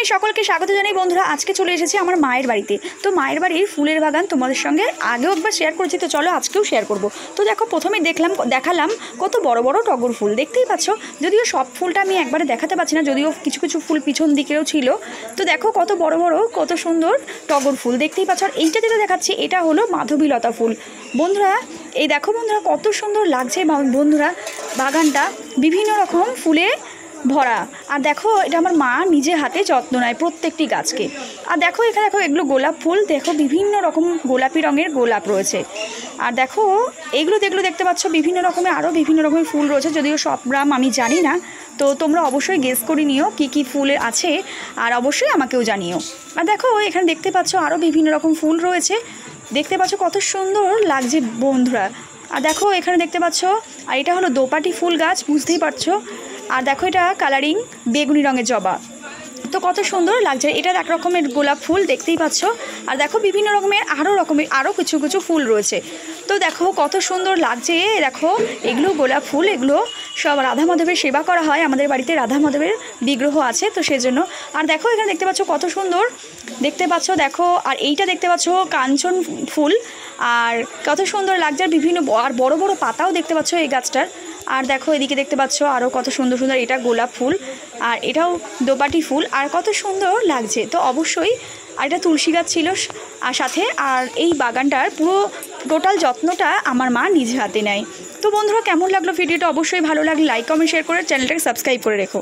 প্রথমেই সকলকে স্বাগত জানাই বন্ধুরা। আজকে চলে এসেছি আমার মায়ের বাড়িতে। তো মায়ের বাড়ির ফুলের বাগান তোমাদের সঙ্গে আগেও একবার শেয়ার করেছি, তো চলো আজকেও শেয়ার করব। তো দেখো, প্রথমেই দেখালাম কত বড় বড় টগর ফুল, দেখতেই পাচ্ছ। যদিও সব ফুলটা আমি একবারে দেখাতে পারছি না, যদিও কিছু কিছু ফুল পিছন দিকেও ছিল। তো দেখো কত বড় বড় কত সুন্দর টগর ফুল, দেখতেই পাচ্ছ। আর এইটা যেটা দেখাচ্ছি এটা হলো মাধবীলতা ফুল বন্ধুরা। এই দেখো বন্ধুরা কত সুন্দর লাগছে বন্ধুরা, বাগানটা বিভিন্ন রকম ফুলে ভরা। আর দেখো এটা আমার মা নিজে হাতে যত্ন নেয় প্রত্যেকটি গাছকে। আর দেখো এখানে দেখো এগুলো গোলাপ ফুল, দেখো বিভিন্ন রকম গোলাপি রঙের গোলাপ রয়েছে। আর দেখো এগুলো দেখতে পাচ্ছ বিভিন্ন রকমের আরও বিভিন্ন রকমের ফুল রয়েছে, যদিও সব নাম আমি জানি না। তো তোমরা অবশ্যই গেস করে নিও কী কী ফুল আছে, আর অবশ্যই আমাকেও জানিও। আর দেখো এখানে দেখতে পাচ্ছ আরও বিভিন্ন রকম ফুল রয়েছে, দেখতে পাচ্ছ কত সুন্দর লাগছে বন্ধুরা। আর দেখো এখানে দেখতে পাচ্ছ, আর এটা হলো দোপাটি ফুল গাছ, বুঝতেই পারছো। আর দেখো এটা কালারিং বেগুনি রঙের জবা, তো কত সুন্দর লাগছে। এটা এক রকমের গোলাপ ফুল, দেখতেই পাচ্ছ। আর দেখো বিভিন্ন রকমের আরও কিছু কিছু ফুল রয়েছে। তো দেখো কত সুন্দর লাগছে। দেখো এগুলো গোলাপ ফুল, এগুলো সব রাধা মাধবের সেবা করা হয়, আমাদের বাড়িতে রাধা মাধবের বিগ্রহ আছে, তো সেজন্য। আর দেখো এখানে দেখতে পাচ্ছ কত সুন্দর দেখতে পাচ্ছ, দেখো। আর এইটা দেখতে পাচ্ছ কাঞ্চন ফুল, আর কত সুন্দর লাগছে। আর বিভিন্ন আর বড় বড় পাতাও দেখতে পাচ্ছ এই গাছটার। আর দেখো এদিকে দেখতে পাচ্ছ আরও কত সুন্দর সুন্দর, এটা গোলাপ ফুল, আর এটাও দোপাটি ফুল, আর কত সুন্দর লাগছে। তো অবশ্যই আর এটা তুলসী গাছ ছিল আর সাথে। আর এই বাগানটার পুরো টোটাল যত্নটা আমার মা নিজে হাতে নেয়। তো বন্ধুরা কেমন লাগলো ভিডিওটা? অবশ্যই ভালো লাগলে লাইক কমেন্ট শেয়ার করে চ্যানেলটাকে সাবস্ক্রাইব করে রেখো।